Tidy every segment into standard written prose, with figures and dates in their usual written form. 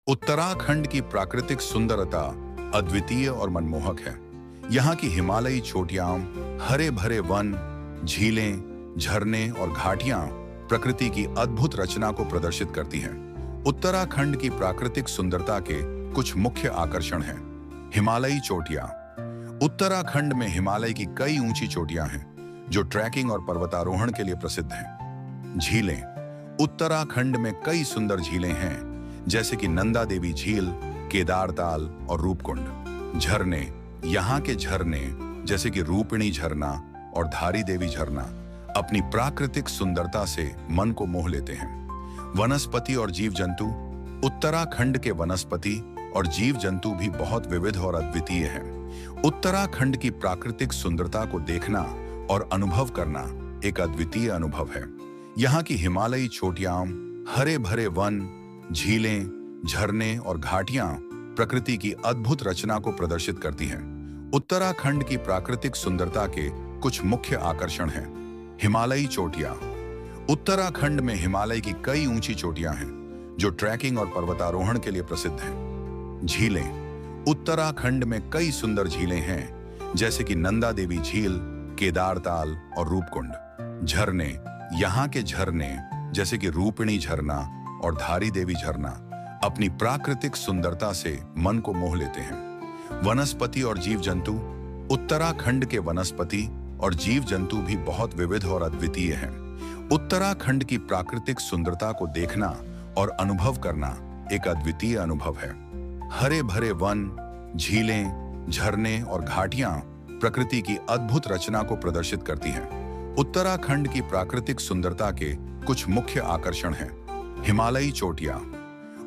उत्तराखंड की प्राकृतिक सुंदरता अद्वितीय और मनमोहक है। यहाँ की हिमालयी चोटियां, हरे भरे वन, झीलें, झरने और घाटियां प्रकृति की अद्भुत रचना को प्रदर्शित करती हैं। उत्तराखंड की प्राकृतिक सुंदरता के कुछ मुख्य आकर्षण हैं। हिमालयी चोटियां। उत्तराखंड में हिमालय की कई ऊंची चोटियां हैं जो ट्रैकिंग और पर्वतारोहण के लिए प्रसिद्ध हैं। झीलें। उत्तराखंड में कई सुंदर झीलें हैं जैसे कि नंदा देवी झील, केदारताल और रूपकुंड। झरने। यहाँ के झरने जैसे कि रूपिणी झरना और धारी देवी झरना अपनी प्राकृतिक सुंदरता से मन को मोह लेते हैं। वनस्पति और जीव जंतु। उत्तराखंड के वनस्पति और जीव जंतु भी बहुत विविध और अद्वितीय हैं। उत्तराखंड की प्राकृतिक सुंदरता को देखना और अनुभव करना एक अद्वितीय अनुभव है। यहाँ की हिमालयी चोटियां, हरे भरे वन, झीलें, झरने और घाटियां प्रकृति की अद्भुत रचना को प्रदर्शित करती हैं। उत्तराखंड की प्राकृतिक सुंदरता के कुछ मुख्य आकर्षण हैं। हिमालयी चोटियां। उत्तराखंड में हिमालय की कई ऊंची चोटियां हैं जो ट्रैकिंग और पर्वतारोहण के लिए प्रसिद्ध हैं। झीलें। उत्तराखंड में कई सुंदर झीलें हैं जैसे कि नंदा देवी झील, केदारताल और रूपकुंड। झरने। यहाँ के झरने जैसे कि रूपिणी झरना और धारी देवी झरना अपनी प्राकृतिक सुंदरता से मन को मोह लेते हैं। वनस्पति और जीव जंतु। उत्तराखंड के वनस्पति और जीव जंतु भी बहुत विविध और अद्वितीय हैं। उत्तराखंड की प्राकृतिक सुंदरता को देखना और अनुभव करना एक अद्वितीय अनुभव है। हरे भरे वन, झीलें, झरने और घाटियां प्रकृति की अद्भुत रचना को प्रदर्शित करती हैं। उत्तराखंड की प्राकृतिक सुंदरता के कुछ मुख्य आकर्षण हैं। हिमालयी चोटियां।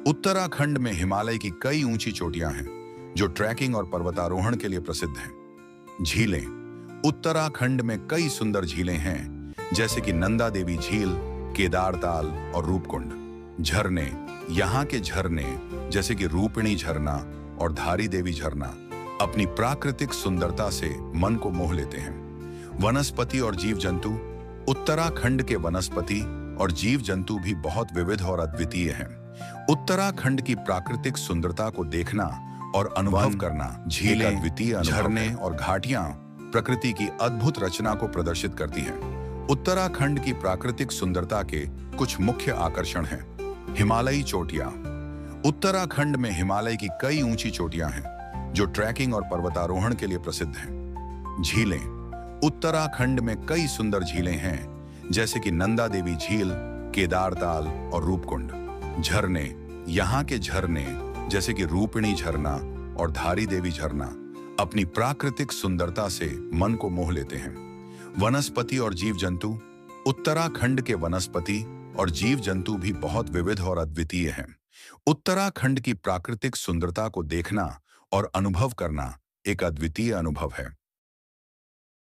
उत्तराखंड में हिमालय की कई ऊंची चोटियां हैं जो ट्रैकिंग और पर्वतारोहण के लिए प्रसिद्ध हैं। झीलें। उत्तराखंड में कई सुंदर झीलें हैं जैसे कि नंदा देवी झील, केदारताल और रूपकुंड। झरने। यहाँ के झरने जैसे कि रूपिणी झरना और धारी देवी झरना अपनी प्राकृतिक सुंदरता से मन को मोह लेते हैं। वनस्पति और जीव जंतु। उत्तराखंड के वनस्पति और जीव जंतु भी बहुत विविध और अद्वितीय हैं। उत्तराखंड की प्राकृतिक सुंदरता को देखना और अनुभव करना झीलें, अद्वितीय झरने और घाटियां प्रकृति की अद्भुत रचना को प्रदर्शित करती हैं। उत्तराखंड की प्राकृतिक सुंदरता के कुछ मुख्य आकर्षण हैं। हिमालयी चोटियां। उत्तराखंड में हिमालय की कई ऊंची चोटियां हैं जो ट्रैकिंग और पर्वतारोहण के लिए प्रसिद्ध हैं। झीलें। उत्तराखंड में कई सुंदर झीलें हैं जैसे कि नंदा देवी झील, केदारताल और रूपकुंड। झरने। यहाँ के झरने जैसे कि रूपिणी झरना और धारी देवी झरना अपनी प्राकृतिक सुंदरता से मन को मोह लेते हैं। वनस्पति और जीव जंतु। उत्तराखंड के वनस्पति और जीव जंतु भी बहुत विविध और अद्वितीय हैं। उत्तराखंड की प्राकृतिक सुंदरता को देखना और अनुभव करना एक अद्वितीय अनुभव है।